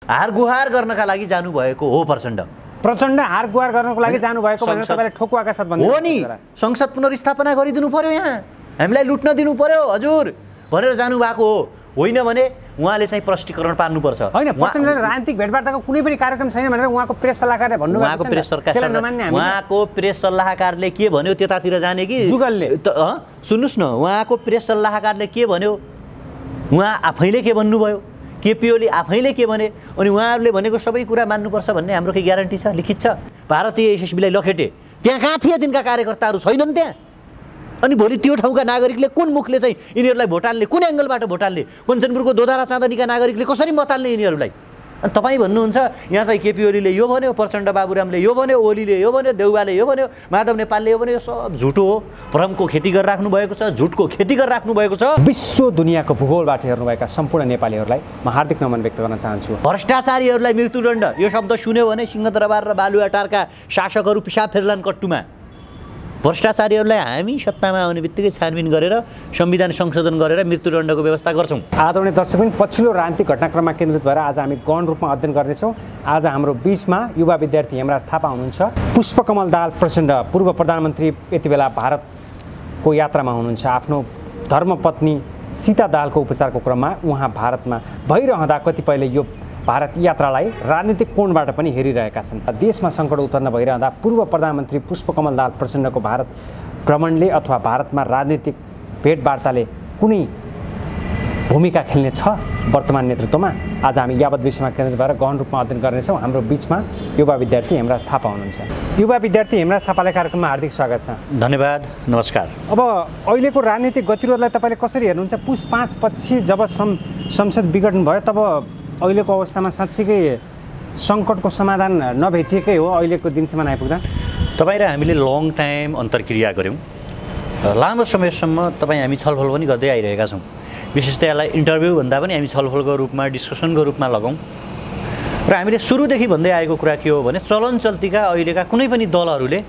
हारगुहार गर्नका लागि जानुभएको हो प्रचण्ड हारगुहार गर्नको लागि जानुभएको भनेर तपाईँले ठोकुवाका साथ भन्नु हो नि। संसद पुनर्स्थापना गरिदिनु पर्यो, यहाँ हामीलाई लुट्न दिनु पर्यो हजुर भनेर जानुभएको हो, होइन भने उहाँले चाहिँ प्रष्टीकरण पार्नुपर्छ। होइन, प्रचण्डले राजनीतिक भेटवार्ताको कुनै पनि कार्यक्रम छैन भनेर उहाँको प्रेस सल्लाहकारले भन्नुभएको छ। उहाँको प्रेस सल्लाहकारले के भन्यो त्यतातिर जाने कि जुगलले सुन्नुहोस् न, उहाँको प्रेस सल्लाहकारले के भन्यो, उहाँ आफैले के भन्नुभयो, केपी ओली आफैले के भने, अनि उहाँहरूले भनेको सबै कुरा मान्नुपर्छ भन्ने हाम्रो के ग्यारेन्टी छ, लिखित छ? भारतीय यशस्वीलाई लखेटे त्यहाँ कहाँ थिए तिनका कार्यकर्ताहरू, छैनन् त्यहाँ? अनि भोलि त्यो ठाउँका नागरिकले कुन मुखले चाहिँ यिनीहरूलाई भोट हाल्ने, कुन एङ्गलबाट भोट हाल्ने, कञ्चनपुरको दोधारा चाँदनीका नागरिकले कसरी मत हाल्ने यिनीहरूलाई? अनि तपाईँ भन्नुहुन्छ यहाँ चाहिँ केपी ओलीले यो भन्यो, प्रचण्ड बाबुरामले यो भन्यो, ओलीले यो भन्यो, देउवाले यो भन्यो, माधव नेपालले यो भन्यो, यो सब झुटो हो। भ्रमको खेती गरेर राख्नु भएको छ, झुटको खेती गरेर राख्नु भएको छ। विश्व दुनियाँको भूगोलबाट हेर्नुभएका सम्पूर्ण नेपालीहरूलाई म हार्दिक नमन व्यक्त गर्न चाहन्छु। भ्रष्टाचारीहरूलाई मृत्युदण्ड यो शब्द सुन्यो भने सिंहदरबार र बालुवाटारका शासकहरू पिसाब फेर्लान् कट्टुमा। भ्रष्टाचारीहरूलाई हामी सत्तामा आउने बित्तिकै छानबिन गरेर संविधान संशोधन गरेर मृत्युदण्डको व्यवस्था गर्छौँ। आदरणीय दर्शकबिन, पछिल्लो राजनीतिक घटनाक्रममा केन्द्रित भएर आज हामी गहन रूपमा अध्ययन गर्नेछौँ। आज हाम्रो बीचमा युवा विद्यार्थी हेमराज थापा हुनुहुन्छ। पुष्पकमल दाहाल प्रचण्ड पूर्व प्रधानमन्त्री यति बेला भारतको यात्रामा हुनुहुन्छ। आफ्नो धर्मपत्नी सीता दाहालको उपचारको क्रममा उहाँ भारतमा भइरहँदा कतिपयले यो भारत यात्रालाई राजनीतिक कोणबाट पनि हेरिरहेका छन्। देशमा सङ्कट उत्पन्न भइरहँदा पूर्व प्रधानमन्त्री पुष्पकमल दाहाल प्रचण्डको भारत भ्रमणले अथवा भारतमा राजनीतिक भेटवार्ताले कुनै भूमिका खेल्ने छ वर्तमान नेतृत्वमा? आज हामी यावत विषयमा केन्द्रित भएर गहन रूपमा अध्ययन गर्नेछौँ। हाम्रो बीचमा युवा विद्यार्थी हेमराज थापा हुनुहुन्छ। युवा विद्यार्थी हेमराज थापालाई कार्यक्रममा हार्दिक स्वागत छ। धन्यवाद, नमस्कार। अब अहिलेको राजनीतिक गतिरोधलाई तपाईँले कसरी हेर्नुहुन्छ? पुस 5 पछि जब संसद विघटन भयो तब अहिलेको अवस्थामा साँच्चीकै सङ्कटको समाधान नभेटिएकै हो अहिलेको दिनसम्म आइपुग्दा? तपाईँ र हामीले लङ टाइम अन्तर्क्रिया गऱ्यौँ, लामो समयसम्म हामी छलफल पनि गर्दै आइरहेका छौँ। विशेषतः यसलाई इन्टरभ्यू भन्दा पनि हामी छलफलको रूपमा, डिस्कसनको रूपमा लगाउँ। र हामीले सुरुदेखि भन्दै आएको कुरा के हो भने चलन चल्तीका अहिलेका कुनै पनि दलहरूले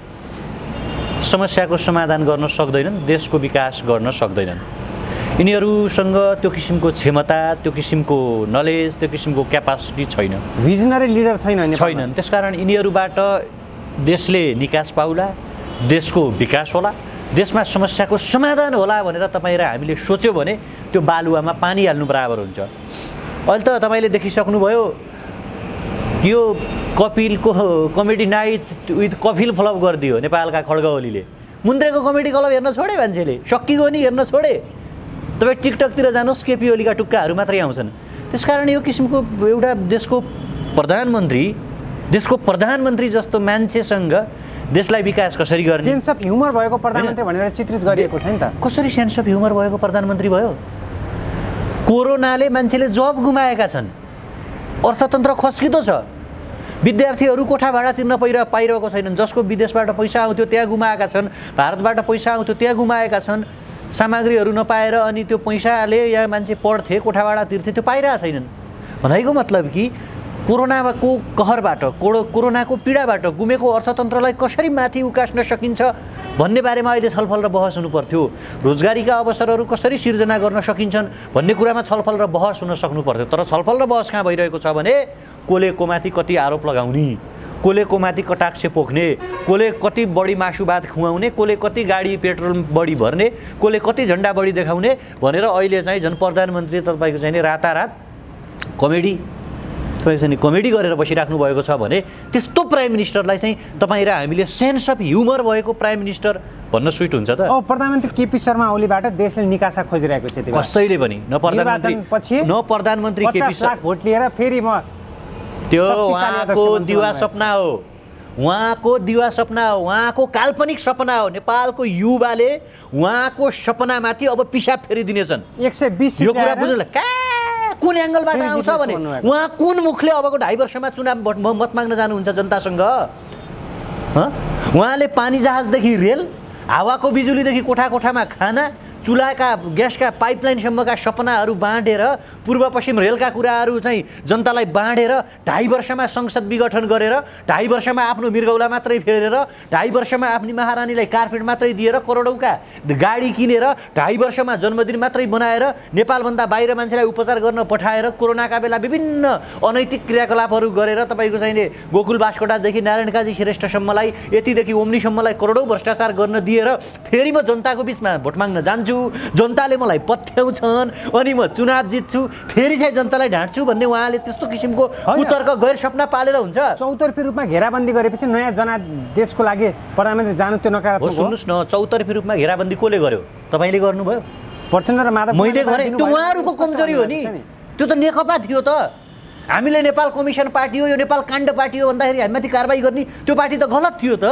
समस्याको समाधान गर्न सक्दैनन्, देशको विकास गर्न सक्दैनन्। यिनीहरूसँग त्यो किसिमको क्षमता, त्यो किसिमको नलेज, त्यो किसिमको क्यापासिटी छैन, भिजनरी लिडर छैनन्। त्यसकारण यिनीहरूबाट देशले निकास पाउला, देशको विकास होला, देशमा समस्याको समाधान होला भनेर तपाईँ र हामीले सोच्यो भने त्यो बालुवामा पानी हाल्नु बराबर हुन्छ। अहिले त तपाईँले देखिसक्नुभयो यो कपिलको comedy night with Kapil flop गरिदियो नेपालका खड्ग ओलीले। मुन्द्रेको कमेडी क्लब हेर्न छोडे मान्छेले, सकिगयो नि हेर्न छोडे। तपाईँ टिकटकतिर जानुहोस्, केपी ओलीका टुक्काहरू मात्रै आउँछन्। त्यसकारण यो किसिमको एउटा देशको प्रधानमन्त्री जस्तो मान्छेसँग देशलाई विकास कसरी गर्ने? सेन्स अफ ह्युमर भएको प्रधानमन्त्री भनेर चित्रित गरिएको छ नि त। कसरी सेन्स अफ ह्युमर भएको प्रधानमन्त्री भयो? कोरोनाले मान्छेले जब गुमाएका छन्, अर्थतन्त्र खस्किँदो छ, विद्यार्थीहरू कोठा भाडा तिर्न पाइरहेको छैनन्, जसको विदेशबाट पैसा आउँथ्यो त्यहाँ गुमाएका छन्, भारतबाट पैसा आउँथ्यो त्यहाँ गुमाएका छन्, सामग्रीहरू नपाएर अनि त्यो पैसाले यहाँ मान्छे पढ्थे, कोठा भाडा तिर्थे, त्यो पाइरहेको छैनन्। भनेको मतलब कि कोरोनाको कहरबाट, कोरोनाको पीडाबाट गुमेको अर्थतन्त्रलाई कसरी माथि उकास्न सकिन्छ भन्ने बारेमा अहिले छलफल र बहस हुनु पर्थ्यो। रोजगारीका अवसरहरू कसरी सिर्जना गर्न सकिन्छन् भन्ने कुरामा छलफल र बहस हुन सक्नु पर्थ्यो। तर छलफल र बहस कहाँ भइरहेको छ भने कसले कोमाथि कति आरोप लगाउने, कसले कोमाथि कटाक्ष पोख्ने, कसले कति बढी मासु भात खुवाउने, कसले कति गाडी पेट्रोल बढी भर्ने, कसले कति झन्डा बढी देखाउने भनेर अहिले चाहिँ झन् प्रधानमन्त्री तपाईँको चाहिँ रातारात कमेडी गरेर बसिराख्नु भएको छ भने त्यस्तो प्राइम मिनिस्टरलाई चाहिँ तपाईँ र हामीले सेन्स अफ ह्युमर भएको प्राइम मिनिस्टर भन्न स्विट हुन्छ त? प्रधानमन्त्री केपी शर्मा ओलीबाट देशले निकासा खोजिरहेको छ। कसैले पनि न प्रधानमन्त्री केपी शर्मा भोट लिएर फेरि म त्यो उहाँको दिवा सपना हो, उहाँको दिवा सपना हो, उहाँको काल्पनिक सपना हो। नेपालको युवाले उहाँको सपनामाथि अब पिसाब फेरिदिनेछन्। 120 यो कुरा बुझ्नु कुन एङ्गलबाट आउँछ भने उहाँ कुन मुखले अबको 2.5 वर्षमा चुनाव मत माग्न जानुहुन्छ जनतासँग? उहाँले पानी जहाजदेखि रेल, हावाको बिजुलीदेखि कोठा कोठामा खाना, चुल्हाका ग्यासका पाइपलाइनसम्मका सपनाहरू बाँडेर पूर्व पश्चिम रेलका कुराहरू चाहिँ जनतालाई बाँडेर 2.5 वर्षमा संसद विघटन गरेर 2.5 वर्षमा आफ्नो मृगौला मात्रै फेरेर 2.5 वर्षमा आफ्नी महारानीलाई कारपेट मात्रै दिएर करोडौँका गाडी किनेर 2.5 वर्षमा जन्मदिन मात्रै बनाएर नेपालभन्दा बाहिर मान्छेलाई उपचार गर्न पठाएर कोरोनाका बेला विभिन्न अनैतिक क्रियाकलापहरू गरेर तपाईँको चाहिने गोकुल बास्कोटादेखि नारायण काजी श्रेष्ठसम्मलाई यतिदेखि ओम्नीसम्मलाई करोडौँ भ्रष्टाचार गर्न दिएर फेरि म जनताको बिचमा भोट माग्न जान्छु, जनताले मलाई पत्याउँछन् अनि म चुनाव जित्छु, फेरि चाहिँ जनतालाई ढाँट्छु भन्ने उहाँले त्यस्तो किसिमको कुतर्क गैर सपना पालेर हुन्छ। चौतर्फी रूपमा घेराबन्दी गरेपछि नयाँ जनादेशको लागि प्रधानमन्त्री जानु त्यो नकारात्मक हो। सुन्नुहोस् न, चौतर्फी रूपमा घेराबन्दी कसले गर्यो? तपाईँले गर्नुभयो? प्रचण्ड र माधव मैले गरेँ। त्यो उहाँहरूको कमजोरी हो नि, त्यो त नेकपा थियो त। हामीले नेपाल कमिसन पार्टी हो, यो नेपाल काण्ड पार्टी हो भन्दाखेरि हामीमाथि कारबाही गर्ने त्यो पार्टी त गलत थियो त।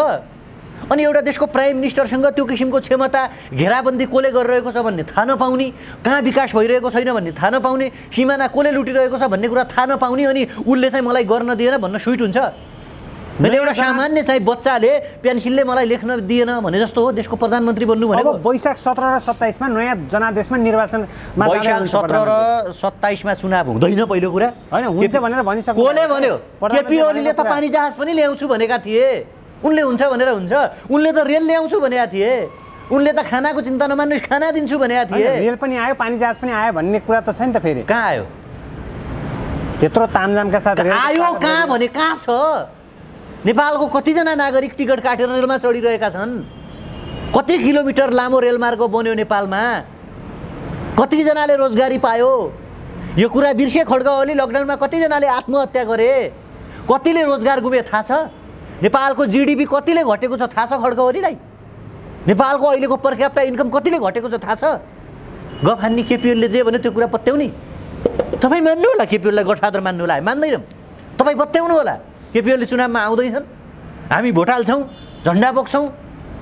अनि एउटा देशको प्राइम मिनिस्टरसँग त्यो किसिमको क्षमता घेराबन्दी कसले गरिरहेको छ भन्ने थाहा नपाउने, कहाँ विकास भइरहेको छैन भन्ने थाहा नपाउने, सिमाना कसले लुटिरहेको छ भन्ने कुरा थाहा नपाउने, अनि उसले चाहिँ मलाई गर्न दिएन भन्न स्विट हुन्छ। मैले एउटा सामान्य चाहिँ बच्चाले पेन्सिलले मलाई लेख्न दिएन भने जस्तो हो देशको प्रधानमन्त्री बन्नु भनेको। वैशाख 17 र 27 मा नयाँ जनादेशमा निर्वाचनमा वैशाख 17 र 27 मा चुनाव हुँदैन पहिलो कुरा हैन, हुन्छ भनेर भनिसक्यो। कोले भन्यो? केपी ओलीले त पानी जहाज पनि ल्याउँछु भनेका थिए, उनले हुन्छ भनेर हुन्छ। उनले त रेल ल्याउँछु भनेका थिए, उनले त खानाको चिन्ता नमान्नुहोस् खाना दिन्छु भनेका थिए। रेल पनि आयो, पानी जहाज पनि आयो भन्ने कुरा त छ नि त। फेरि कहाँ आयो? त्यत्रो तामझामका साथ आयो कहाँ भने कहाँ छ? नेपालको कतिजना नागरिक टिकट काटेर रेलमा चढिरहेका छन्? कति किलोमिटर लामो रेलमार्ग बन्यो नेपालमा? कतिजनाले रोजगारी पायो? यो कुरा बिर्से खड्का ओली लकडाउनमा कतिजनाले आत्महत्या गरे, कतिले रोजगार गुमे थाहा छ? नेपालको जिडिपी कतिले घटेको छ थाहा छ खड्का ओलीलाई? नेपालको अहिलेको पर क्यापिटा इन्कम कतिले घटेको छ थाहा छ? गफ हान्ने केपी ओलीले जे भन्यो त्यो कुरा पत्याउने। तपाईँ मान्नु होला केपी ओलीलाई गडफादर मान्नु होला, मान्दैनौँ। तपाईँ पत्याउनु होला केपी ओली चुनावमा आउँदैछन्, हामी भोट हाल्छौँ, झन्डा बोक्छौँ,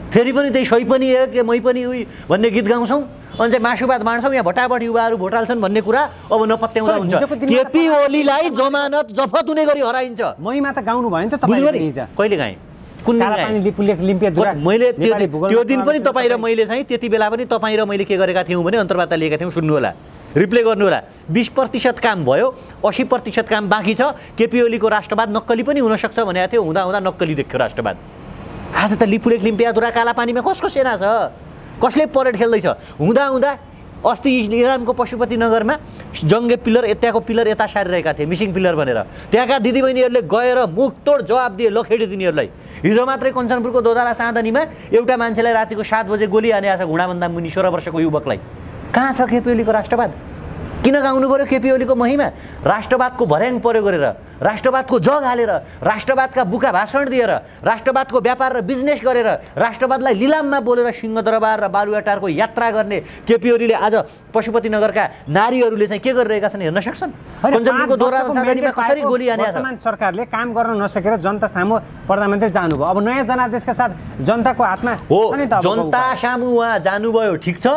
फेरि पनि त्यही सही पनि एक मै पनि उही भन्ने गीत गाउँछौँ, अनि चाहिँ मासुभात बाँड्छौँ, यहाँ भटाभट युवाहरू भोट हाल्छन् भन्ने कुरा अब नपत्याउँदा हुन्छ। केपी ओलीलाई जमानत जफत हुने गरी हराइन्छ। मैमा त गाउनु भयो नि त तपाईँले। कहिले गाएँ? कुन मैले त्यो दिन पनि तपाईँ र मैले चाहिँ त्यति बेला पनि तपाईँ र मैले के गरेका थियौँ भने अन्तर्वार्ता लिएका थियौँ, सुन्नु होला, रिप्ले गर्नु होला। 20% काम भयो, 80% काम बाँकी छ। केपी ओलीको राष्ट्रवाद नक्कली पनि हुनसक्छ भनेको थियो, हुँदा हुँदा नक्कली देख्यो राष्ट्रवाद। आज त लिपुलेख लिम्पियाधुरा कालापानीमा कसको सेना छ? कसले परेड खेल्दैछ? हुँदा हुँदा अस्ति इलामको पशुपति नगरमा जङ्गे पिलर यताको पिलर यता सारिरहेका थिए, मिसिङ पिलर भनेर। त्यहाँका दिदीबहिनीहरूले गएर मुखतोड जवाब दिए लखेडी दिनेहरूलाई। हिजो मात्रै कञ्चनपुरको दोधारा साँधनीमा एउटा मान्छेलाई रातिको 7 बजे गोली हानेको छ, घुँडाभन्दा मुनि 16 वर्षको युवकलाई। कहाँ छ केपी ओलीको राष्ट्रवाद? किन गाउनु पर्यो केपी ओलीको महिमा? राष्ट्रवादको भर्याङ प्रयोग गरेर, राष्ट्रवादको जग हालेर, राष्ट्रवादका बुका भाषण दिएर, राष्ट्रवादको व्यापार र बिजनेस गरेर, राष्ट्रवादलाई लिलाममा बोलेर सिंहदरबार र बालुवाटारको यात्रा गर्ने केपी ओलीले आज पशुपतिनगरका नारीहरूले चाहिँ के गरिरहेका छन् हेर्न सक्छन्? कञ्चनपुरको दोहोरा साँधनीमा कसरी गोली हानेको छ? वर्तमान सरकारले काम गर्न नसकेर जनता सामु प्रधानमन्त्री जानुभयो। अब नयाँ जनादेशका साथ जनताको हातमा हो, जनता सामु उहाँ जानुभयो, ठिक छ।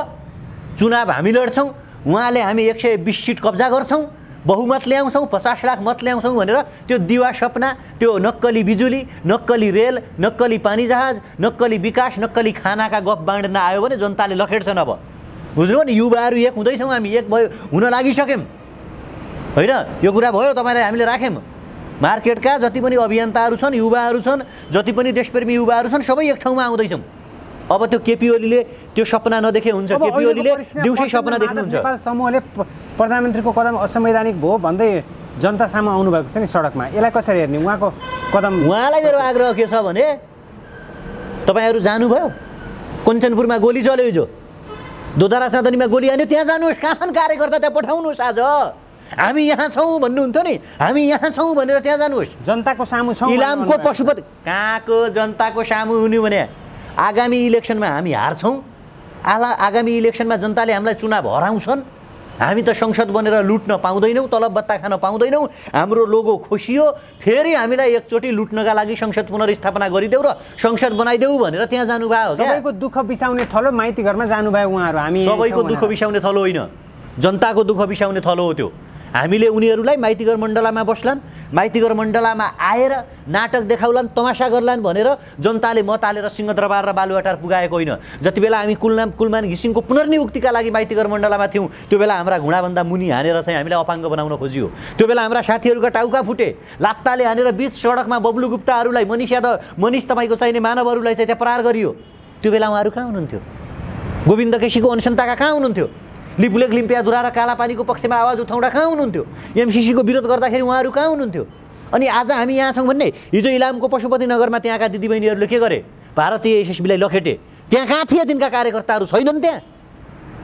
चुनाव हामी लड्छौँ, उहाँले हामी 120 सिट कब्जा गर्छौँ, बहुमत ल्याउँछौँ, 50 लाख मत ल्याउँछौँ भनेर त्यो दिवा सपना, त्यो नक्कली बिजुली, नक्कली रेल, नक्कली पानी जहाज, नक्कली विकास, नक्कली खानाका गफ बाँड्न आयो भने जनताले लखेड्छन्। अब बुझ्नुभयो नि? युवाहरू एक हुँदैछौँ, हामी एक भयो, हुन लागिसक्यौँ होइन? यो कुरा भयो, तपाईँलाई हामीले राख्यौँ। मार्केटका जति पनि अभियन्ताहरू छन्, युवाहरू छन्, जति पनि देशप्रेमी युवाहरू छन्, सबै एक ठाउँमा आउँदैछौँ। अब त्यो केपी ओलीले त्यो सपना नदेखे हुन्छ। केपी ओलीले दिउँसै सपना देख्नुहुन्छ। नेपाल समूहले प्रधानमन्त्रीको कदम असंवैधानिक भयो भन्दै जनता सामु आउनु भएको छ नि सडकमा, यसलाई कसरी हेर्ने? उहाँको कदम, उहाँलाई मेरो आग्रह के छ भने तपाईँहरू जानुभयो, कञ्चनपुरमा गोली चल्यो, हिजो दोधारा साँधनीमा गोली हान्यो, त्यहाँ जानुहोस्, कहाँ छन् कार्यकर्ता त्यहाँ पठाउनुहोस्। आज हामी यहाँ छौँ भन्नुहुन्थ्यो नि, हामी यहाँ छौँ भनेर त्यहाँ जानुहोस्। जनताको सामु छौँ। इलामको पशुपति कहाँको जनताको सामु हुनु भने आगामी इलेक्सनमा हामी हार्छौँ, आगामी इलेक्सनमा जनताले हामीलाई चुनाव हराउँछन्, हामी त संसद बनेर लुट्न पाउँदैनौँ, तलब बत्ता खान पाउँदैनौँ, हाम्रो लोगो खोसियो, फेरि हामीलाई एकचोटि लुट्नका लागि संसद पुनर्स्थापना गरिदेऊ र संसद बनाइदेऊ भनेर त्यहाँ जानुभयो। सबैको दुःख बिसाउने थलो माइती घरमा जानुभयो उहाँहरू। हामी सबैको दुःख बिसाउने थलो होइन, जनताको दुःख बिसाउने थलो हो त्यो। हामीले उनीहरूलाई माइतीघर मण्डलामा बस्लान्, माइतीघर मण्डलामा आएर नाटक देखाउलान्, तमासा गर्लान् भनेर जनताले मत हालेर सिंहदरबार र बालुवाटार पुगाएको होइन। जति बेला हामी कुलमान घिसिङको पुनर्नियुक्तिका लागि माइतीघर मण्डलामा थियौँ त्यो बेला हाम्रा घुँडाभन्दा मुनि हानेर चाहिँ हामीलाई अपाङ्ग बनाउन खोजियो। त्यो बेला हाम्रा साथीहरूका टाउका फुटे, लात्ताले हानेर बीच सडकमा बब्लु गुप्ताहरूलाई, मनिष तपाईँको चाहिने मानवहरूलाई चाहिँ त्यहाँ प्रहार गरियो। त्यो बेला उहाँहरू कहाँ हुनुहुन्थ्यो? गोविन्द केसीको अनसन्ताका कहाँ हुनुहुन्थ्यो? लिपुलेख लिम्पियाधुरा र कालापानीको पक्षमा आवाज उठाउँदा कहाँ हुनुहुन्थ्यो? एमसिसीको विरोध गर्दाखेरि उहाँहरू कहाँ हुनुहुन्थ्यो? अनि आज हामी यहाँ छौँ भन्ने हिजो इलामको पशुपतिनगरमा त्यहाँका दिदीबहिनीहरूले के गरे? भारतीय एसएसबीलाई लखेटे। त्यहाँ कहाँ थिए तिनका कार्यकर्ताहरू? छैनन् त्यहाँ।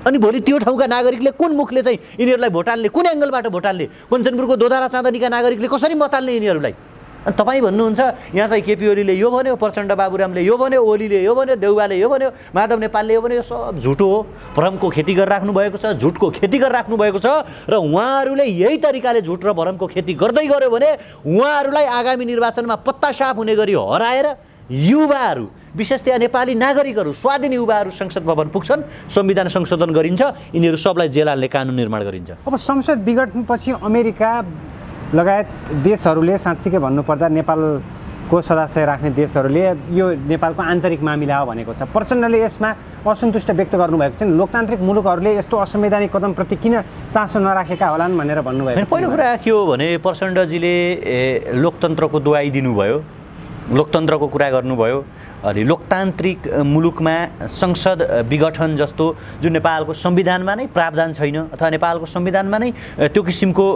अनि भोलि त्यो ठाउँका नागरिकले कुन मुखले चाहिँ यिनीहरूलाई भोट हाल्ने, कुन एङ्गलबाट भोट हाल्ने? कञ्चनपुरको दोधारा चाँदनीका नागरिकले कसरी मत हाल्ने यिनीहरूलाई? अनि तपाईँ भन्नुहुन्छ यहाँ चाहिँ केपी ओलीले यो भन्यो, प्रचण्ड बाबुरामले यो भन्यो, ओलीले यो भन्यो, देउवाले यो भन्यो, माधव नेपालले यो भन्यो। यो सब झुटो हो। भ्रमको खेती गरिराख्नु भएको छ, झुटको खेती गरिराख्नु भएको छ र उहाँहरूले यही तरिकाले झुट र भ्रमको खेती गर्दै गऱ्यो भने उहाँहरूलाई आगामी निर्वाचनमा पत्ता साफ हुने गरी हराएर युवाहरू, विशेषतया नेपाली नागरिकहरू, स्वाधीन युवाहरू संसद भवन पुग्छन्, संविधान संशोधन गरिन्छ, यिनीहरू सबलाई जेल हाल्ने कानुन निर्माण गरिन्छ। अब संसद विघटनपछि अमेरिका लगायत देशहरूले साँच्चीकै भन्नुपर्दा नेपालको सदस्य राख्ने देशहरूले यो नेपालको आन्तरिक मामिला हो भनेको छ। प्रचण्डले यसमा असन्तुष्ट व्यक्त गर्नुभएको छ। लोकतान्त्रिक मुलुकहरूले यस्तो असंवैधानिक कदमप्रति किन चासो नराखेका होलान् भनेर भन्नुभएको छ। पहिलो कुरा के हो भने प्रचण्डजीले लोकतन्त्रको दुहाई दिनुभयो, लोकतन्त्रको कुरा गर्नुभयो। अनि लोकतान्त्रिक मुलुकमा संसद विघटन जस्तो जुन नेपालको संविधानमा नै प्रावधान छैन अथवा नेपालको संविधानमा नै त्यो किसिमको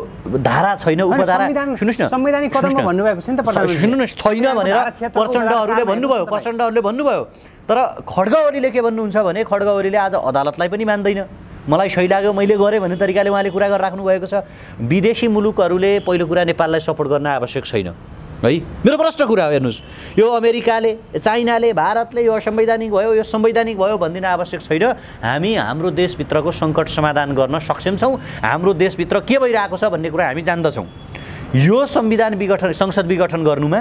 धारा छैन, उपधारा, सुन्नुहोस् न, संवैधानिक कदममा भन्नुभएको छ नि त प्रधानमन्त्री, सुन्नुहोस्, छैन भनेर प्रचण्डहरूले भन्नुभयो। तर खड्ग ओलीले के भन्नुहुन्छ भने खड्ग ओलीले आज अदालतलाई पनि मान्दैन। मलाई सही लाग्यो, मैले गरेँ भन्ने तरिकाले उहाँले कुरा गरिराख्नु भएको छ। विदेशी मुलुकहरूले पहिलो कुरा नेपाललाई सपोर्ट गर्न आवश्यक छैन है। मेरो प्रश्न कुरा हो, हेर्नुहोस्, यो अमेरिकाले, चाइनाले, भारतले यो असंवैधानिक भयो, यो संवैधानिक भयो भनिदिन आवश्यक छैन। हामी हाम्रो देशभित्रको सङ्कट समाधान गर्न सक्षम छौँ। हाम्रो देशभित्र के भइरहेको छ भन्ने कुरा हामी जान्दछौँ। यो संविधान विघटन, संसद विघटन गर्नुमा,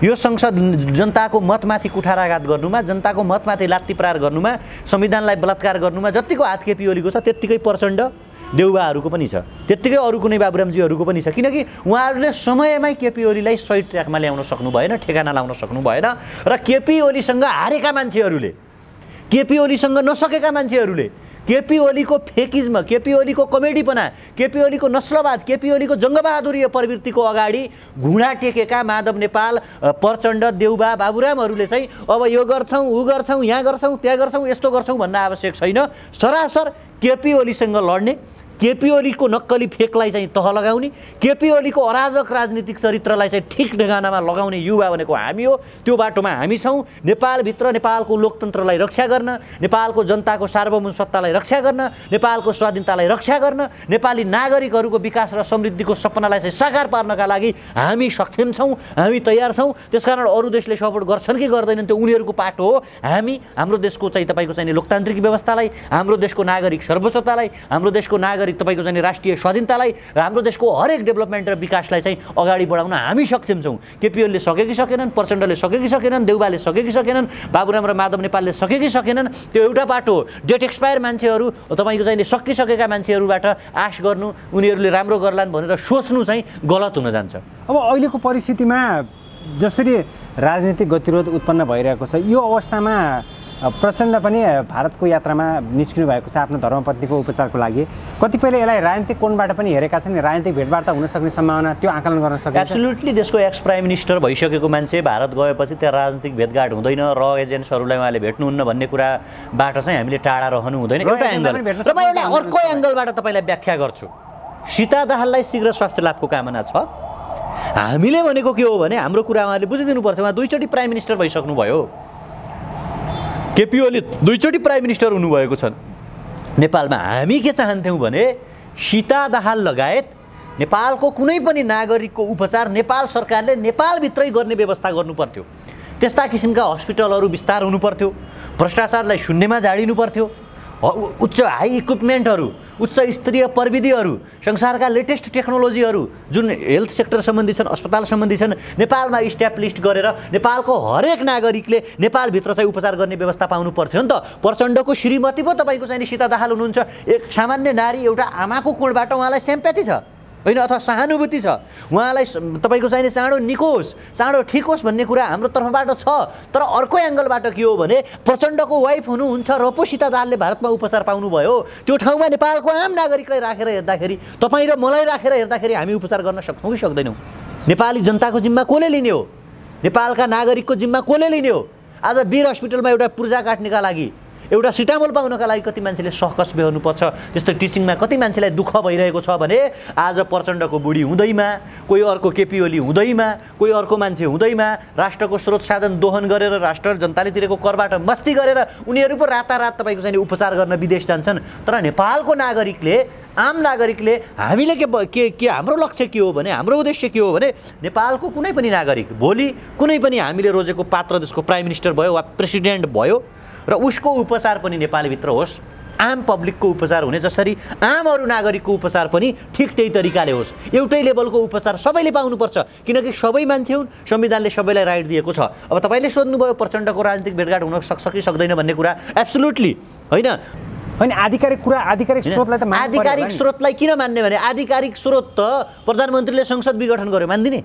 यो संसद जनताको मतमाथि कुठाराघात गर्नुमा, जनताको मतमाथि लात्ती प्रहार गर्नुमा, संविधानलाई बलात्कार गर्नुमा जतिको हात केपी ओलीको छ त्यत्तिकै प्रचण्ड देउवाहरूको पनि छ, त्यत्तिकै अरू कुनै बाबुरामजीहरूको पनि छ। किनकि उहाँहरूले समयमै केपी ओलीलाई सही ट्र्याकमा ल्याउन सक्नु भएन, ठेगाना लाउन सक्नु भएन। र केपी ओलीसँग हारेका मान्छेहरूले, केपी ओलीसँग नसकेका मान्छेहरूले, केपी ओलीको फेकिज्म, केपी ओलीको कमेडीपना, केपी ओलीको नस्लवाद, केपी ओलीको जङ्गबहादुरीय प्रवृत्तिको अगाडि घुँडा टेकेका माधव नेपाल, प्रचण्ड, देउबा, बाबुरामहरूले चाहिँ अब यो गर्छौँ, ऊ गर्छौँ, यहाँ गर्छौँ, त्यहाँ गर्छौँ, यस्तो गर्छौँ भन्न आवश्यक छैन। सरासर केपी ओलीसँग लड्ने, केपी ओलीको नक्कली फेकलाई चाहिँ तह लगाउने, केपी ओलीको अराजक राजनीतिक चरित्रलाई चाहिँ ठिक ठेगानामा लगाउने युवा भनेको हामी हो। त्यो बाटोमा हामी छौँ। नेपालभित्र नेपालको लोकतन्त्रलाई रक्षा गर्न, नेपालको जनताको सार्वभौम सत्तालाई रक्षा गर्न, नेपालको स्वाधीनतालाई रक्षा गर्न, नेपाली नागरिकहरूको विकास र समृद्धिको सपनालाई चाहिँ साकार पार्नका लागि हामी सक्षम छौँ, हामी तयार छौँ। त्यसकारण अरू देशले सपोर्ट गर्छन् कि गर्दैनन् त्यो उनीहरूको पाटो हो। हामी हाम्रो देशको चाहिँ तपाईँको चाहिँ लोकतान्त्रिक व्यवस्थालाई, हाम्रो देशको नागरिक सर्वोच्चतालाई, हाम्रो देशको नागरिक तपाईँको चाहिँ राष्ट्रिय स्वाधीनतालाई र हाम्रो देशको हरेक डेभलपमेन्ट र विकासलाई चाहिँ अगाडि बढाउन हामी सक्षम छौँ। केपी ओलीले सके कि सकेनन्, प्रचण्डले सके कि सकेनन्, देउबाले सके कि सकेनन्, बाबुराम र माधव नेपालले सके कि सकेनन्, त्यो एउटा बाटो हो। डेट एक्सपायर मान्छेहरू, तपाईँको चाहिँ सकिसकेका मान्छेहरूबाट आश गर्नु, उनीहरूले राम्रो गर्लान् भनेर सोच्नु चाहिँ गलत हुन जान्छ। अब अहिलेको परिस्थितिमा जसरी राजनीतिक गतिरोध उत्पन्न भइरहेको छ, यो अवस्थामा प्रचण्ड पनि भारतको यात्रामा निस्किनु भएको छ आफ्नो धर्मपत्नीको उपचारको लागि। कतिपयले यसलाई राजनीतिक कोणबाट पनि हेरेका छन्, राजनीतिक भेटवार्ता हुन सक्ने सम्भावना त्यो आकलन गर्न सकिन्छ। एब्सोल्युटली देशको एक्स प्राइम मिनिस्टर भइसकेको मान्छे भारत गएपछि त्यहाँ राजनीतिक भेटघाट हुँदैन, र एजेन्ट्सहरूलाई उहाँले भेट्नुहुन्न भन्ने कुराबाट चाहिँ हामीले टाढा रहनु हुँदैन। एउटा एङ्गल र म एउटा अर्को एङ्गलबाट तपाईँलाई व्याख्या गर्छु। सीता दाहाललाई शीघ्र स्वास्थ्य लाभको कामना छ। हामीले भनेको के हो भने हाम्रो कुरा उहाँले बुझिदिनु पर्छ। उहाँ दुईचोटि प्राइम मिनिस्टर भइसक्नुभयो, केपी ओली दुईचोटि प्राइम मिनिस्टर हुनुभएको छ नेपालमा। हामी के चाहन्थ्यौँ भने सीता दाहाल लगायत नेपालको कुनै पनि नागरिकको उपचार नेपाल सरकारले नेपालभित्रै गर्ने व्यवस्था गर्नुपर्थ्यो। त्यस्ता किसिमका हस्पिटलहरू विस्तार हुनुपर्थ्यो, भ्रष्टाचारलाई शून्यमा झाडिनु पर्थ्यो, उच्च हाई इक्विपमेन्टहरू, उच्च स्तरीय प्रविधिहरू, संसारका लेटेस्ट टेक्नोलोजीहरू जुन हेल्थ सेक्टर सम्बन्धी छन्, अस्पताल सम्बन्धी छन्, नेपालमा इस्ट्याब्लिस गरेर नेपालको हरेक नागरिकले नेपालभित्र चाहिँ उपचार गर्ने व्यवस्था पाउनु पर्थ्यो नि त। प्रचण्डको श्रीमती पो तपाईँको चाहिँ सीता दाहाल हुनुहुन्छ। एक सामान्य नारी, एउटा आमाको कोणबाट उहाँलाई सिम्प्याथी छ। होइन अथवा सहानुभूति छ, उहाँलाई तपाईँको चाहिने चाँडो निकोस्, चाँडो ठिक होस् भन्ने कुरा हाम्रो तर्फबाट छ। तर अर्को एङ्गलबाट के हो भने प्रचण्डको वाइफ हुनुहुन्छ रपोसिता दाहालले भारतमा उपचार पाउनुभयो, त्यो ठाउँमा नेपालको आम नागरिकलाई राखेर हेर्दाखेरि, तपाईँ र मलाई राखेर हेर्दाखेरि हामी उपचार गर्न सक्छौँ कि सक्दैनौँ? नेपाली जनताको जिम्मा कसले लिने हो? नेपालका नागरिकको जिम्मा कसले लिने हो? आज वीर हस्पिटलमा एउटा पूर्जा काट्नेका लागि, एउटा सिटामोल पाउनका लागि कति मान्छेले सहकस बेहोर्नुपर्छ, त्यस्तो टिचिङमा कति मान्छेलाई दुःख भइरहेको छ भने आज प्रचण्डको बुढी हुँदैमा, कोही अर्को केपी ओली हुँदैमा, कोही अर्को मान्छे हुँदैमा राष्ट्रको स्रोत साधन दोहन गरेर, राष्ट्र जनताले तिरेको करबाट मस्ती गरेर उनीहरू पो रातारात तपाईँको चाहिँ उपचार गर्न विदेश जान्छन्। तर नेपालको नागरिकले, आम नागरिकले, हामीले के हाम्रो लक्ष्य के हो भने, हाम्रो उद्देश्य के हो भने नेपालको कुनै पनि नागरिक भोलि कुनै पनि हामीले रोजेको पात्र देशको प्राइम मिनिस्टर भयो वा प्रेसिडेन्ट भयो र उसको उपचार पनि नेपालभित्र होस्, आम पब्लिकको उपचार हुने जसरी आम अरू नागरिकको उपचार पनि ठिक त्यही तरिकाले होस्, एउटै लेभलको उपचार सबैले पाउनुपर्छ। किनकि सबै मान्छे हुन्, संविधानले सबैलाई राइट दिएको छ। अब तपाईँले सोध्नुभयो प्रचण्डको राजनीतिक भेटघाट हुन सक्छ कि सक्दैन भन्ने कुरा, एब्सोल्युटली होइन। होइन आधिकारिक कुरा, आधिकारिक स्रोतलाई त मान्नु पर्यो। आधिकारिक स्रोतलाई किन मान्ने भने आधिकारिक स्रोत त प्रधानमन्त्रीले संसद विघटन गर्यो, मान्दिने?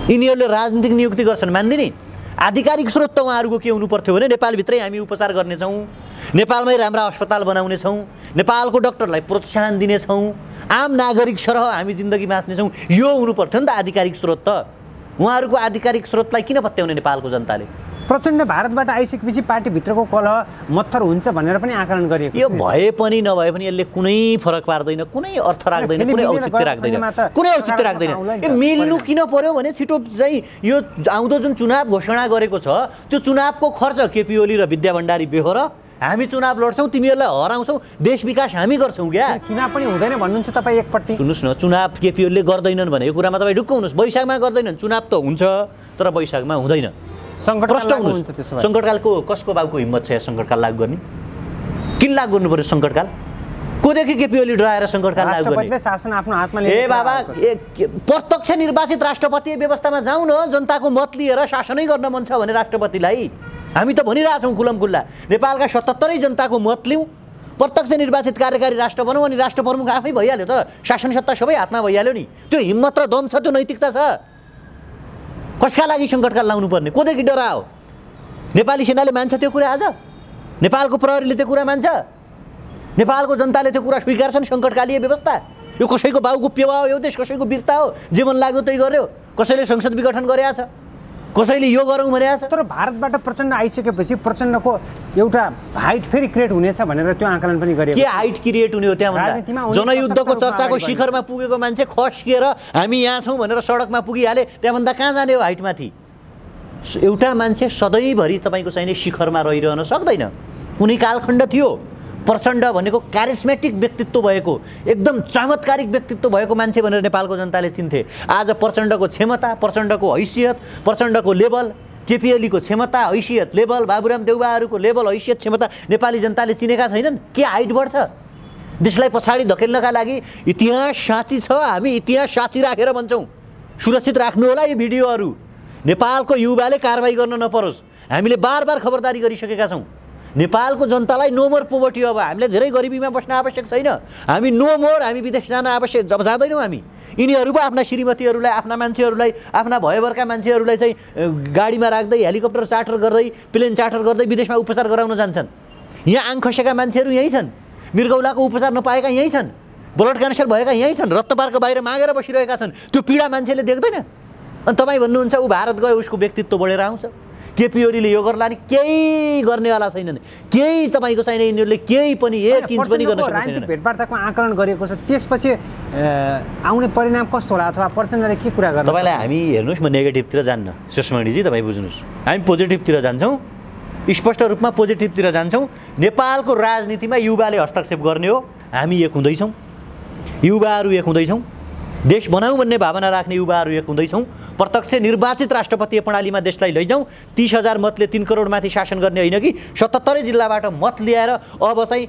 यिनीहरूले राजनीतिक नियुक्ति गर्छन्, मान्दिने? आधिकारिक स्रोत त उहाँहरूको के हुनु पर्थ्यो भने नेपालभित्रै हामी उपचार गर्नेछौँ, नेपालमै राम्रा अस्पताल बनाउनेछौँ, नेपालको डक्टरलाई प्रोत्साहन दिनेछौँ, आम नागरिक सरह हामी जिन्दगी बाँच्नेछौँ, यो हुनु पर्थ्यो नि त आधिकारिक स्रोत त। उहाँहरूको आधिकारिक स्रोतलाई किन पत्याउने नेपालको जनताले? प्रचण्ड भारतबाट आइसकेपछि पार्टीभित्रको कलह मत्थर हुन्छ भनेर पनि आकलन गरिएको छ। यो भए पनि नभए पनि यसले कुनै फरक पार्दैन, कुनै अर्थ राख्दैन, कुनै औचित्य राख्दैन, कुनै औचित्य राख्दैन। यो मिल्नु किन पर्यो भने छिटो चाहिँ यो आउँदो जुन चुनाव घोषणा गरेको छ त्यो चुनावको खर्च केपी ओली र विद्या भण्डारी बेहोर हामी चुनाव लड्छौँ, तिमीहरूलाई हराउँछौँ, देश विकास हामी गर्छौँ क्या। चुनाव पनि हुँदैन भन्नुहुन्छ तपाईँ एकपट्टि। सुन्नुहोस् न, चुनाव केपी ओलीले गर्दैनन् भनेको कुरामा तपाईँ ढुक्क हुनुहोस्। वैशाखमा गर्दैनन्, चुनाव त हुन्छ तर वैशाखमा हुँदैन। सङ्कटकालको कसको बाबुको हिम्मत छ सङ्कटकाल लागू गर्ने? किन लागू गर्नु पर्यो सङ्कटकाल? कोदेखि केपी ओली डराएर सङ्कटकाल लागू गर्ने? शासन आफ्नो हातमा ए बाबा, प्रत्यक्ष निर्वाचित राष्ट्रपतीय व्यवस्थामा जाउँ न, जनताको मत लिएर शासनै गर्न मन छ भने राष्ट्रपतिलाई हामी त भनिरहेछौँ खुल्लमखुल्ला, नेपालका 77 जनताको मत लिउँ, प्रत्यक्ष निर्वाचित कार्यकारी राष्ट्र बनाउँ, अनि राष्ट्र प्रमुख आफै भइहाल्यो त, शासन सत्ता सबै हातमा भइहाल्यो नि। त्यो हिम्मत र दम छ, त्यो नैतिकता छ। कसका लागि सङ्कटकाल लाउनु पर्ने? कोदेखि डराओ? नेपाली सेनाले मान्छ त्यो कुरा? आज नेपालको प्रहरीले त्यो कुरा मान्छ? नेपालको जनताले त्यो कुरा स्वीकार्छन्? सङ्कटकालीय व्यवस्था यो कसैको बाउको पेवा हो, यो देश कसैको वीरता हो, जे मन लाग्दो त्यही गर्यो। कसैले संसद विघटन गरेको छ, कसैले यो गरौँ भनेको छ। तर भारतबाट प्रचण्ड आइसकेपछि प्रचण्डको एउटा हाइट फेरि क्रिएट हुनेछ भनेर त्यो आकलन पनि गरिएको। के हाइट क्रिएट हुने हो? त्यहाँ जनयुद्धको चर्चाको शिखरमा पुगेको मान्छे खस्किएर हामी यहाँ छौँ भनेर सडकमा पुगिहाले, त्यहाँभन्दा कहाँ जाने हो हाइटमाथि? एउटा मान्छे सधैँभरि तपाईँको चाहिने शिखरमा रहिरहन सक्दैन। कुनै कालखण्ड थियो प्रचण्ड भनेको क्यारिस्मेटिक व्यक्तित्व भएको, एकदम चमत्कारिक व्यक्तित्व भएको मान्छे भनेर नेपालको जनताले चिन्थे। आज प्रचण्डको क्षमता, प्रचण्डको हैसियत, प्रचण्डको लेभल, केपी ओलीको क्षमता, हैसियत, लेभल, बाबुराम देउवाहरूको लेभल, हैसियत, क्षमता नेपाली जनताले चिनेका छैनन्। के हाइट बढ्छ? देशलाई पछाडि धकेल्नका लागि इतिहास साँची छ, हामी इतिहास साँची राखेर भन्छौँ। सुरक्षित राख्नु होला यी भिडियोहरू, नेपालको युवाले कारबाही गर्न नपरोस्। हामीले बार बार खबरदारी गरिसकेका छौँ। नेपालको जनतालाई नो मोर पोभर्टी, अब हामीले धेरै गरिबीमा बस्न आवश्यक छैन, हामी नो मोर, हामी विदेश जान आवश्यक जब जाँदैनौँ हामी। यिनीहरू पो आफ्ना श्रीमतीहरूलाई, आफ्ना मान्छेहरूलाई, आफ्ना भयभरका मान्छेहरूलाई चाहिँ गाडीमा राख्दै, हेलिकप्टर चार्टर गर्दै, प्लेन चार्टर गर्दै विदेशमा उपचार गराउन जान्छन्। यहाँ आङ खसेका मान्छेहरू यहीँ छन्, मृगौलाको उपचार नपाएका यहीँ छन्, ब्लड क्यान्सर भएका यहीँ छन्, रक्तपारको बाहिर मागेर बसिरहेका छन्। त्यो पीडा मान्छेले देख्दैन। अनि तपाईँ भन्नुहुन्छ ऊ भारत गयो उसको व्यक्तित्व बढेर आउँछ, केपी ओलीले यो गर्ला नि केही गर्नेवाला छैनन्, केही तपाईँको छैन, यिनीहरूले केही पनि एक इन्च पनि गर्न सक्दैन। राजनीतिक भेटवार्ताको आकलन गरिएको छ, त्यसपछि आउने परिणाम कस्तो होला अथवा प्रचण्डले के कुरा गर्छ? तपाईँलाई हामी हेर्नुहोस्, म नेगेटिभतिर जान्न सुषमाजीजी, तपाईँ बुझ्नुहोस्, हामी पोजिटिभतिर जान्छौँ, स्पष्ट रूपमा पोजिटिभतिर जान्छौँ। नेपालको राजनीतिमा युवाले हस्तक्षेप गर्ने हो, हामी एक हुँदैछौँ, युवाहरू एक हुँदैछौँ, देश बनाऊँ भन्ने भावना राख्ने युवाहरू एक हुँदैछौँ। प्रत्यक्ष निर्वाचित राष्ट्रपतीय प्रणालीमा देशलाई लैजाउँ, 30,000 मतले 3 करोडमाथि शासन गर्ने होइन कि 77 जिल्लाबाट मत ल्याएर अब चाहिँ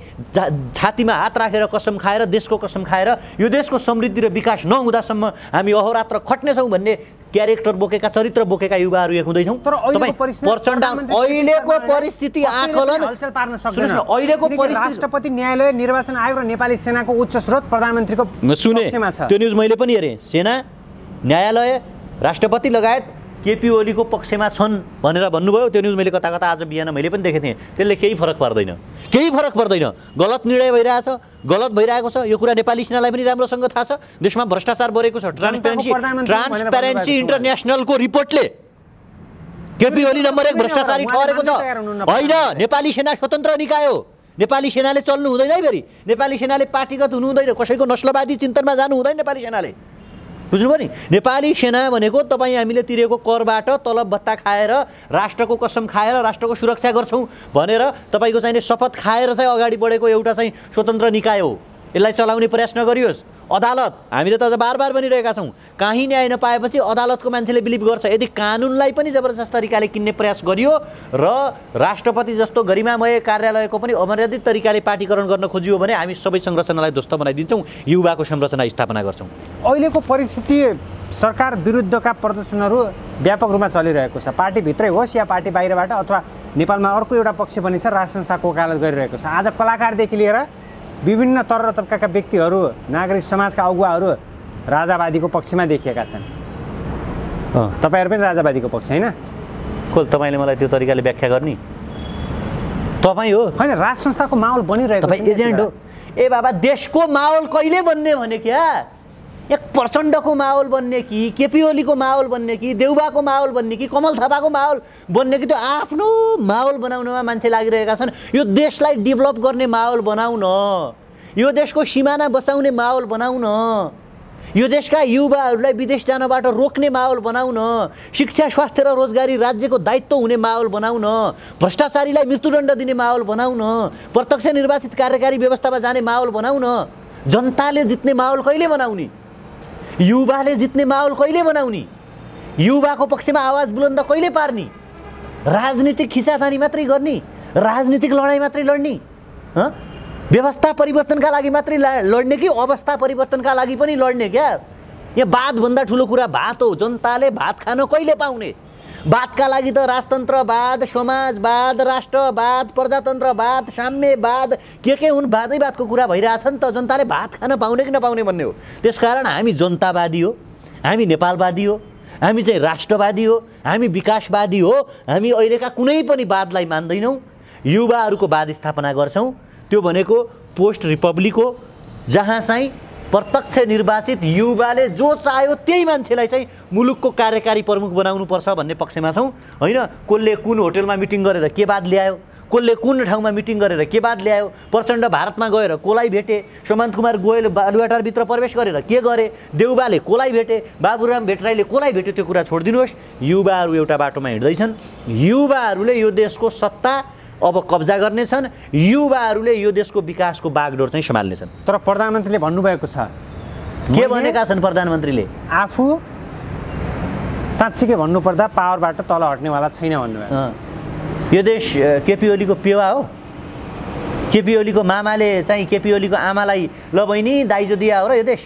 छातीमा हात राखेर कसम खाएर, देशको कसम खाएर यो देशको समृद्धि र विकास नहुँदासम्म हामी अहोरात्र खट्नेछौँ भन्ने क्यारेक्टर बोकेका चरित्र बोकेका युवाहरू एक हुँदैछौँ। तर अहिलेको परिस्थिति आकलन हलचल पार्न सक्दैन। अहिलेको परिस्थिति राष्ट्रपति न्यायालय निर्वाचन आयोग र नेपाली सेनाको उच्च स्रोत प्रधानमन्त्रीको पक्षमा छ। त्यो न्युज मैले पनि हेरेँ। सेना, न्यायालय, राष्ट्रपति लगायत केपी ओलीको पक्षमा छन् भनेर भन्नुभयो। त्यो न्युज मैले कता कता आज बिहान मैले पनि देखेको थिएँ। त्यसले केही फरक पर्दैन, केही फरक पर्दैन। गलत निर्णय भइरहेछ, गलत भइरहेको छ। यो कुरा नेपाली सेनालाई पनि राम्रोसँग थाहा छ। देशमा भ्रष्टाचार बढेको छ। ट्रान्सपेरेन्सी इन्टरनेसनलको रिपोर्टले केपी ओली नम्बर 1 भ्रष्टाचारी ठहरेको छ। होइन, नेपाली सेना स्वतन्त्र निकाय हो। नेपाली सेनाले चल्नु हुँदैन है। फेरि नेपाली सेनाले पार्टीगत हुनु हुँदैन, कसैको नस्लवादी चिन्तनमा जानु हुँदैन नेपाली सेनाले। बुझ्नुभयो नि? नेपाली सेना भनेको तपाईँ हामीले तिरेको करबाट तलब भत्ता खाएर, राष्ट्रको कसम खाएर राष्ट्रको सुरक्षा गर्छौँ भनेर तपाईँको चाहिने शपथ खाएर चाहिँ अगाडि बढेको एउटा चाहिँ स्वतन्त्र निकाय हो। यसलाई चलाउने प्रयास नगरियोस्। अदालत, हामीले त बार भनिरहेका छौँ, कहीँ न्याय नपाएपछि अदालतको मान्छेले बिलिभ गर्छ। यदि कानुनलाई पनि जबरजस्त तरिकाले किन्ने प्रयास गरियो र राष्ट्रपति जस्तो गरिमामय कार्यालयको पनि अमर्यादित तरिकाले पार्टीकरण गर्न खोजियो भने हामी सबै संरचनालाई ध्वस्त बनाइदिन्छौँ, युवाको संरचना स्थापना गर्छौँ। अहिलेको परिस्थिति सरकार विरुद्धका प्रदर्शनहरू व्यापक रूपमा चलिरहेको छ। पार्टीभित्रै होस् या पार्टी बाहिरबाट अथवा नेपालमा अर्को एउटा पक्ष पनि छ, राज संस्थाको वकालत गरिरहेको छ। आज कलाकारदेखि लिएर विभिन्न तर र तबकाका व्यक्तिहरू, नागरिक समाजका अगुवाहरू राजावादीको पक्षमा देखिएका छन्। तपाईँहरू पनि राजावादीको पक्ष होइन? खोल, तपाईँले मलाई त्यो तरिकाले व्याख्या गर्ने तपाईँ हो। होइन, राज संस्थाको माहौल बनिरहेको, तपाईँ एजेन्ट हो। ए बाबा, देशको माहौल कहिले बन्ने भने क्या? एक प्रचण्डको माहौल बन्ने कि केपी ओलीको माहौल बन्ने कि देउबाको माहौल बन्ने कि कमल थापाको माहौल बन्ने कि त्यो आफ्नो माहौल बनाउनमा मान्छे लागिरहेका छन्। यो देशलाई डेभलप गर्ने माहौल बनाउन, यो देशको सिमाना बचाउने माहौल बनाउन, यो देशका युवाहरूलाई विदेश जानबाट रोक्ने माहौल बनाउन, शिक्षा, स्वास्थ्य र रोजगारी राज्यको दायित्व हुने माहौल बनाउन, भ्रष्टाचारीलाई मृत्युदण्ड दिने माहौल बनाउन, प्रत्यक्ष निर्वाचित कार्यकारी व्यवस्थामा जाने माहौल बनाउन। जनताले जित्ने माहौल कहिले बनाउने? युवाले जित्ने माहौल कहिले बनाउने? युवाको पक्षमा आवाज बुलन्द कहिले पार्ने? राजनीतिक खिचातानी मात्रै गर्ने, राजनीतिक लडाइँ मात्रै लड्ने, व्यवस्था परिवर्तनका लागि मात्रै लड्ने कि अवस्था परिवर्तनका लागि पनि लड्ने? क्या यहाँ बातभन्दा ठुलो कुरा भात हो। जनताले भात खान कहिले पाउने? भातका लागि त राजतन्त्रवाद, समाजवाद, राष्ट्रवाद, प्रजातन्त्रवाद, साम्यवाद के हुन्, वादैवादको कुरा भइरहेछ नि त। जनताले भात खान पाउने कि नपाउने भन्ने हो। त्यसकारण हामी जनतावादी हो, हामी नेपालवादी हो, हामी चाहिँ राष्ट्रवादी हो, हामी विकासवादी हो। हामी अहिलेका कुनै पनि वादलाई मान्दैनौँ, युवाहरूको वाद स्थापना गर्छौँ। त्यो भनेको पोस्ट रिपब्लिक हो, जहाँ चाहिँ प्रत्यक्ष निर्वाचित युवाले जो चाह्यो त्यही मान्छेलाई चाहिँ मुलुकको कार्यकारी प्रमुख बनाउनुपर्छ भन्ने पक्षमा छौँ। होइन, कसले कुन होटलमा मिटिङ गरेर के बात ल्यायो, कसले कुन ठाउँमा मिटिङ गरेर के बात ल्यायो, प्रचण्ड भारतमा गएर कसलाई भेटे, सुमन्त कुमार गोयल बालुवाटारभित्र प्रवेश गरेर के गरे, देउबाले कसलाई भेटे, बाबुराम भेटराईले कसलाई भेट्यो, त्यो कुरा छोडिदिनुहोस्। युवाहरू एउटा बाटोमा हिँड्दैछन्। युवाहरूले यो देशको सत्ता अब कब्जा गर्नेछन्। युवाहरूले यो देशको विकासको बागडोर चाहिँ सम्हाल्नेछन्। तर प्रधानमन्त्रीले भन्नुभएको छ, के भनेका छन् प्रधानमन्त्रीले? आफू साँच्चीकै भन्नुपर्दा पावरबाट तल हट्नेवाला छैन भन्नुभएको। यो देश केपी ओलीको पेवा हो। केपी ओलीको मामाले चाहिँ केपी ओलीको आमालाई ल बहिनी दाइजो दिया हो र यो देश?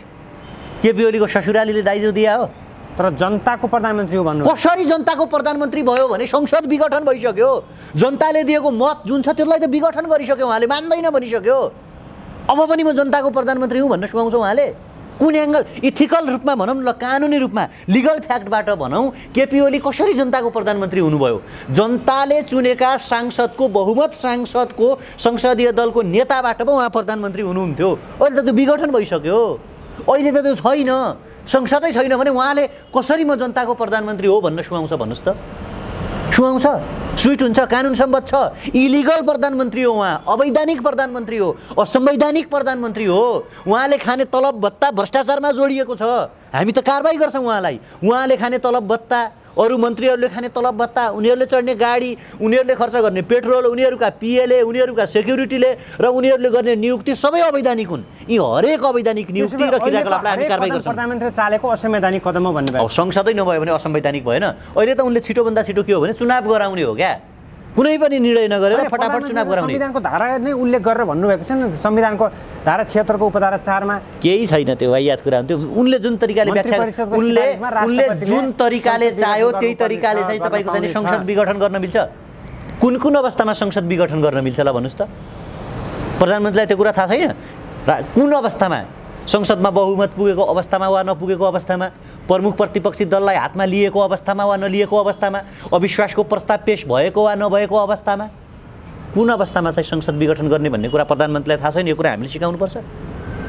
केपी ओलीको ससुरालीले दाइजो दिया हो? तर जनताको प्रधानमन्त्री हो भन्नु। कसरी जनताको प्रधानमन्त्री भयो भने संसद विघटन भइसक्यो। जनताले दिएको मत जुन छ त्यसलाई त विघटन गरिसक्यो उहाँले, मान्दैन भनिसक्यो। अब पनि म जनताको प्रधानमन्त्री हुँ भन्न सुहाउँछ उहाँले। कुन एङ्गल, इथिकल रूपमा भनौँ ल, कानुनी रूपमा लिगल फ्याक्टबाट भनौँ, केपी ओली कसरी जनताको प्रधानमन्त्री हुनुभयो? जनताले चुनेका सांसदको बहुमत सांसदको संसदीय दलको नेताबाट पो उहाँ प्रधानमन्त्री हुनुहुन्थ्यो। अहिले त त्यो विघटन भइसक्यो। अहिले त त्यो छैन, संसदै छैन भने उहाँले कसरी म जनताको प्रधानमन्त्री हो भन्न सुहाउँछ भन्नुहोस् त? सुहाउँछ? स्विट हुन्छ? कानुन सम्बद्ध छ? इलिगल प्रधानमन्त्री हो उहाँ, अवैधानिक प्रधानमन्त्री हो, असंवैधानिक प्रधानमन्त्री हो। उहाँले खाने तलब भत्ता भ्रष्टाचारमा जोडिएको छ। हामी त कारबाही गर्छौँ उहाँलाई। उहाँले खाने तलब भत्ता, अरू मन्त्रीहरूले खाने तलब भत्ता, उनीहरूले चढ्ने गाडी, उनीहरूले खर्च गर्ने पेट्रोल, उनीहरूका पिएले, उनीहरूका सेक्युरिटीले र उनीहरूले गर्ने नियुक्ति सबै अवैधानिक हुन्। यी हरेक अवैधानिक नियुक्ति र क्रियाकलापलाई हामी कारबाही गर्छौँ। प्रधानमन्त्रीले चालेको असंवैधानिक कदम हो भन्नुभयो। अब संसदै नभयो भने असंवैधानिक भएन। अहिले त उनले छिटोभन्दा छिटो के हो भने चुनाव गराउने हो क्या। कुनै पनि निर्णय नगरेर फटाफट चुनाव गराउने। संविधानको धारा नै उल्लेख गरेर भन्नुभएको छ नि, संविधानको धारा 76 को उपधारा 4 मा केही छैन त्यो वाहियात कुरा हो। त्यो उनले जुन तरिकाले व्याख्या उनले जुन तरिकाले चाह्यो त्यही तरिकाले चाहिँ तपाईँको चाहिँ संसद विघटन गर्न मिल्छ। कुन कुन अवस्थामा संसद विघटन गर्न मिल्छ ल भन्नुहोस् त? प्रधानमन्त्रीलाई त्यो कुरा थाहा छैन? कुन अवस्थामा? संसदमा बहुमत पुगेको अवस्थामा वा नपुगेको अवस्थामा, प्रमुख प्रतिपक्षी दललाई हातमा लिएको अवस्थामा वा नलिएको अवस्थामा, अविश्वासको प्रस्ताव पेश भएको वा नभएको अवस्थामा, कुन अवस्थामा चाहिँ संसद विघटन गर्ने भन्ने कुरा प्रधानमन्त्रीलाई थाहा छैन। यो कुरा हामीले सिकाउनुपर्छ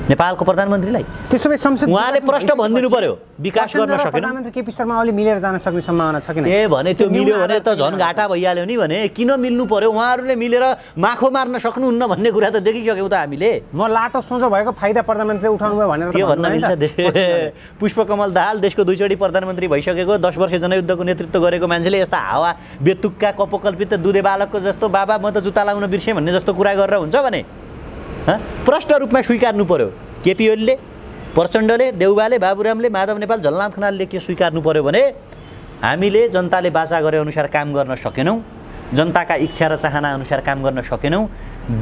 नेपालको प्रधानमन्त्रीलाई। त्यसो भए संसद उहाँले प्रश्न भनिदिनु पर्यो, विकास गर्न सकेन। प्रधानमन्त्री केपी शर्मा ओली मिलेर जान सक्ने सम्भावना छ कि नै? ए भने त्यो मिल्यो भने त झन् घाटा भइहाल्यो नि। भने किन मिल्नु पर्यो? उहाँहरूले मिलेर माखो मार्न सक्नुहुन्न भन्ने कुरा त देखिसक्यौँ त हामीले। म लाटो सोझो भएको फाइदा प्रधानमन्त्रीले उठाउनु भयो भनेर के भन्न मिल्छ? पुष्पकमल दाहाल देशको 2 चोटि प्रधानमन्त्री भइसकेको, 10 वर्ष जनयुद्धको नेतृत्व गरेको मान्छेले यस्ता हावा बेतुक्का कपोकल्पित दुधे बालकको जस्तो बाबा म त जुत्ता लाउन बिर्सेँ भन्ने जस्तो कुरा गरेर हुन्छ भने प्रष्ट रूपमा स्वीकार्नु पर्यो। केपी ओलीले, प्रचण्डले, देउबाले, बाबुरामले, माधव नेपाल, झलनाथ खनालले के स्वीकार्नु पर्यो भने हामीले जनताले बाचा गरे अनुसार काम गर्न सकेनौँ, जनताका इच्छा र चाहना अनुसार काम गर्न सकेनौँ,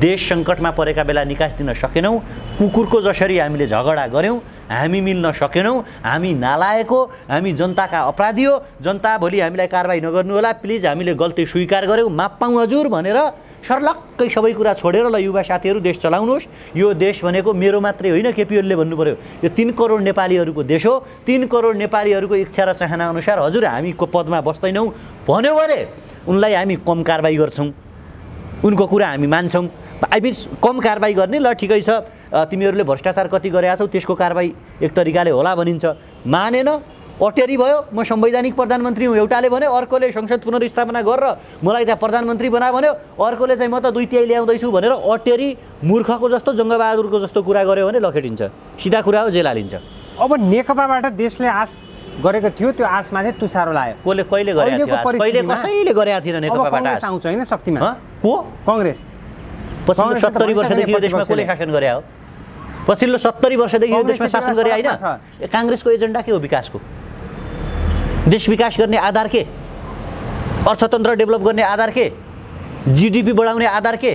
देश सङ्कटमा परेका बेला निकास दिन सकेनौँ, कुकुरको जसरी हामीले झगडा गऱ्यौँ, हामी मिल्न सकेनौँ, हामी नालायक हो, हामी जनताका अपराधी हो, जनता भोलि हामीलाई कारबाही नगर्नु होला, प्लिज हामीले गल्ती स्वीकार गऱ्यौँ, माफ पाऊँ हजुर भनेर सर्लक्कै सबै कुरा छोडेर ल युवा साथीहरू देश चलाउनुहोस्। यो देश भनेको मेरो मात्रै होइन, केपी ओलीले भन्नु पर्यो, यो 3 करोड नेपालीहरूको देश हो। 3 करोड नेपालीहरूको इच्छा र चाहना अनुसार हजुर हामीको पदमा बस्दैनौँ भन्यो भने उनलाई हामी कम कारबाही गर्छौँ, उनको कुरा हामी मान्छौँ। आई मिन कम कारबाही गर्ने, ल ठिकै छ तिमीहरूले भ्रष्टाचार कति गरेका छौ त्यसको कारबाही एक तरिकाले होला भनिन्छ। मानेन, अटेरी भयो, म संवैधानिक प्रधानमन्त्री हुँ एउटाले भन्यो, अर्कोले संसद पुनर्स्थापना गरेर मलाई त्यहाँ प्रधानमन्त्री बना भन्यो, अर्कोले चाहिँ म त दुईतिहाई ल्याउँदैछु भनेर अटेरी मूर्खको जस्तो जङ्गबहादुरको जस्तो कुरा गर्यो भने लखेटिन्छ। सिधा कुरा हो, जेल हालिन्छ। अब नेकपाबाट देशले आश गरेको थियो, त्यो आशमाथि तुसारो लाग्यो। कसले कहिले गरेको थियो? कहिले कसैले गरेका थिएन नेकपाबाट आश। आउँछ हैन शक्तिमा को? कांग्रेस। पछिल्लो 70 वर्षदेखि यो देशमा कसले शासन गरे हो? पछिल्लो 70 वर्षदेखि यो देशमा शासन गरे हैन? कांग्रेसको एजेन्डा के हो विकासको? देश विकास गर्ने आधार के? अर्थतन्त्र डेभलप गर्ने आधार के? जीडीपी बढाउने आधार के?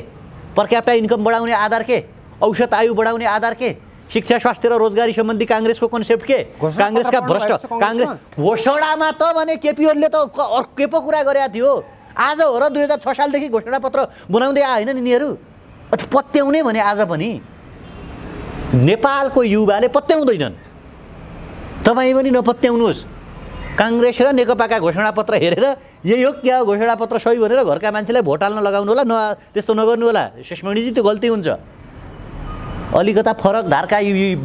पर क्यापिटा इन्कम बढाउने आधार के? औसत आयु बढाउने आधार के? शिक्षा स्वास्थ्य र रोजगारी सम्बन्धी कांग्रेसको कन्सेप्ट के? कांग्रेसका भ्रष्ट कांग्रेस घोषणामा त भने केपी ओलीले त के पो कुरा गरेका थियो। आज हो र 2006 सालदेखि घोषणा पत्र बनाउँदै आएन नि यिनीहरू। पत्याउने भने आज पनि नेपालको युवाले पत्याउँदैनन्। तपाईँ पनि नपत्याउनुहोस्। कांग्रेस र नेकपाका घोषणापत्र हेरेर यही हो क्या घोषणापत्र सही भनेर घरका मान्छेलाई भोट हाल्न लगाउनु होला, त्यस्तो नगर्नु होला। शेषमणिजी त्यो गल्ती हुन्छ। अलिकता फरक धारका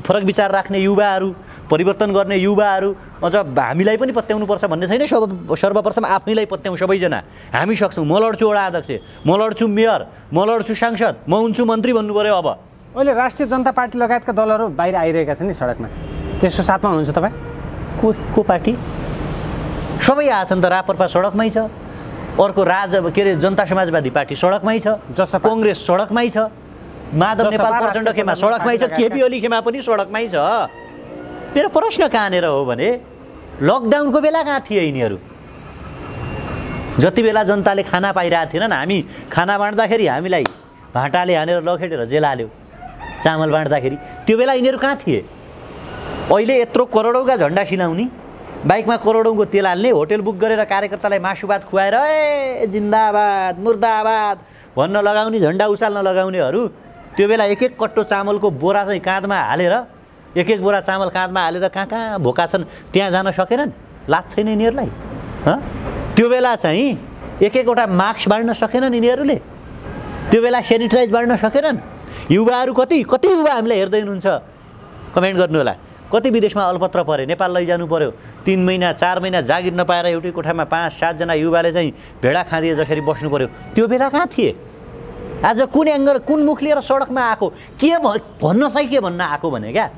फरक विचार राख्ने युवाहरू, परिवर्तन गर्ने युवाहरू अझ हामीलाई पनि पत्याउनुपर्छ भन्ने छैन। सर्वप्रथम आफैलाई पत्याउँ सबैजना। हामी सक्छौँ। म लड्छु वडा अध्यक्ष, म लड्छु मेयर, म लड्छु सांसद, म हुन्छु मन्त्री भन्नु पर्यो। अब अहिले राष्ट्रिय जनता पार्टी लगायतका दलहरू बाहिर आइरहेका छन् नि सडकमा, त्यसको साथमा हुनुहुन्छ तपाईँ? को पार्टी? सबै आछन् त। राप्रपा सडकमै छ, अर्को के अरे जनता समाजवादी पार्टी सडकमै छ, कांग्रेस सडकमै छ, माधव नेपाल प्रचण्ड खेमा सडकमै छ, केपी ओली खेमा पनि सडकमै छ। मेरो प्रश्न कहाँनिर हो भने लकडाउनको बेला कहाँ थिए यिनीहरू? जति बेला जनताले खाना पाइरहेको थिएनन्, हामी खाना बाँड्दाखेरि हामीलाई भाँटाले हानेर लखेटेर जेल हाल्यो, चामल बाँड्दाखेरि त्यो बेला यिनीहरू कहाँ थिए? अहिले यत्रो करोडौँका झन्डा सिलाउने, बाइकमा करोडौँको तेल हाल्ने, होटल बुक गरेर कार्यकर्तालाई मासु भात खुवाएर ए जिन्दाबाद मुर्दाबाद भन्न लगाउने, झन्डा उचाल्न लगाउनेहरू त्यो बेला एक एक कट्टो चामलको बोरा चाहिँ काँधमा हालेर, एक एक बोरा चामल काँधमा हालेर कहाँ कहाँ भोका छन् त्यहाँ जान सकेनन्? लाज छैन यिनीहरूलाई? त्यो बेला चाहिँ एक एकवटा मास्क बाँड्न सकेनन् यिनीहरूले? त्यो बेला सेनिटाइज बाँड्न सकेनन्? युवाहरू कति युवा हामीलाई हेर्दै हुनुहुन्छ? कमेन्ट गर्नु होला। कति विदेशमा अलपत्र परे, नेपाल लैजानु पर्यो, 3 महिना 4 महिना जागिर नपाएर एउटै कोठामा 5-7 जना युवाले चाहिँ भेडा खाँदिए जसरी बस्नु पर्यो। त्यो बेला कहाँ थिए? आज कुन एङ्गल कुन मुख लिएर सडकमा आएको? के भन्न चाहिँ के भन्न आएको भने क्या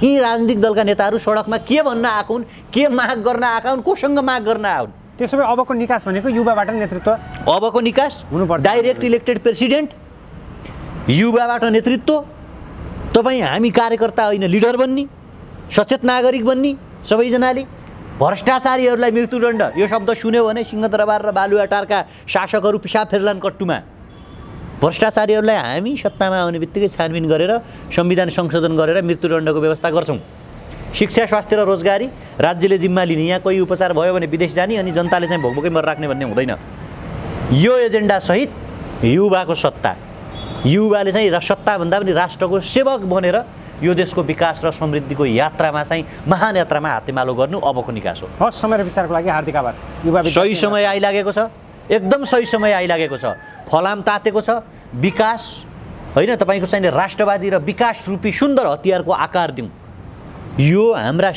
यी राजनीतिक दलका नेताहरू सडकमा के भन्न आएको हुन्, के माग गर्न आएका हुन्, कोसँग माग गर्न आउन्? त्यसो भए अबको निकास भनेको युवाबाट नेतृत्व, अबको निकास हुनुपर्छ। डाइरेक्ट इलेक्टेड प्रेसिडेन्ट, युवाबाट नेतृत्व। तपाईँ हामी कार्यकर्ता होइन, लिडर बन्ने, सचेत नागरिक बन्ने सबैजनाले। भ्रष्टाचारीहरूलाई मृत्युदण्ड यो शब्द सुन्यो भने सिंहदरबार र बालुवाटारका शासकहरू पिसाब फेर्लान् कट्टुमा। भ्रष्टाचारीहरूलाई हामी सत्तामा आउने बित्तिकै छानबिन गरेर संविधान संशोधन गरेर मृत्युदण्डको व्यवस्था गर्छौँ। शिक्षा, स्वास्थ्य र रोजगारी राज्यले जिम्मा लिने, यहाँ कोही उपचार भयो भने विदेश जाने अनि जनताले चाहिँ भोकभोकै मर राख्ने भन्ने हुँदैन। यो एजेन्डासहित युवाको सत्ता, युवाले चाहिँ सत्ताभन्दा पनि राष्ट्रको सेवक बनेर यो देशको विकास र समृद्धिको यात्रामा चाहिँ महान यात्रामा हातेमालो गर्नु अबको निकास हो। हस्, समय र विचारको लागि हार्दिक आभार। युवा सही समय आइलागेको छ, एकदम सही समय आइलागेको छ। फलाम तातेको छ। विकास होइन, तपाईँको चाहिँ राष्ट्रवादी र विकास रूपी सुन्दर हतियारको आकार दिउँ। यो हाम्रा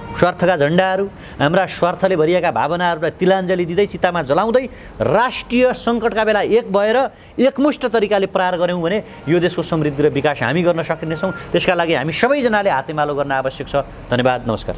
स्वार्थका झन्डाहरू, हाम्रा स्वार्थले भरिएका भावनाहरूलाई तिलाञ्जली दिँदै चितामा जलाउँदै राष्ट्रिय सङ्कटका बेला एक भएर एकमुष्ट तरिकाले प्रहार गऱ्यौँ भने यो देशको समृद्धि र विकास हामी गर्न सक्नेछौँ। त्यसका लागि हामी सबैजनाले हातेमालो गर्न आवश्यक छ। धन्यवाद, नमस्कार।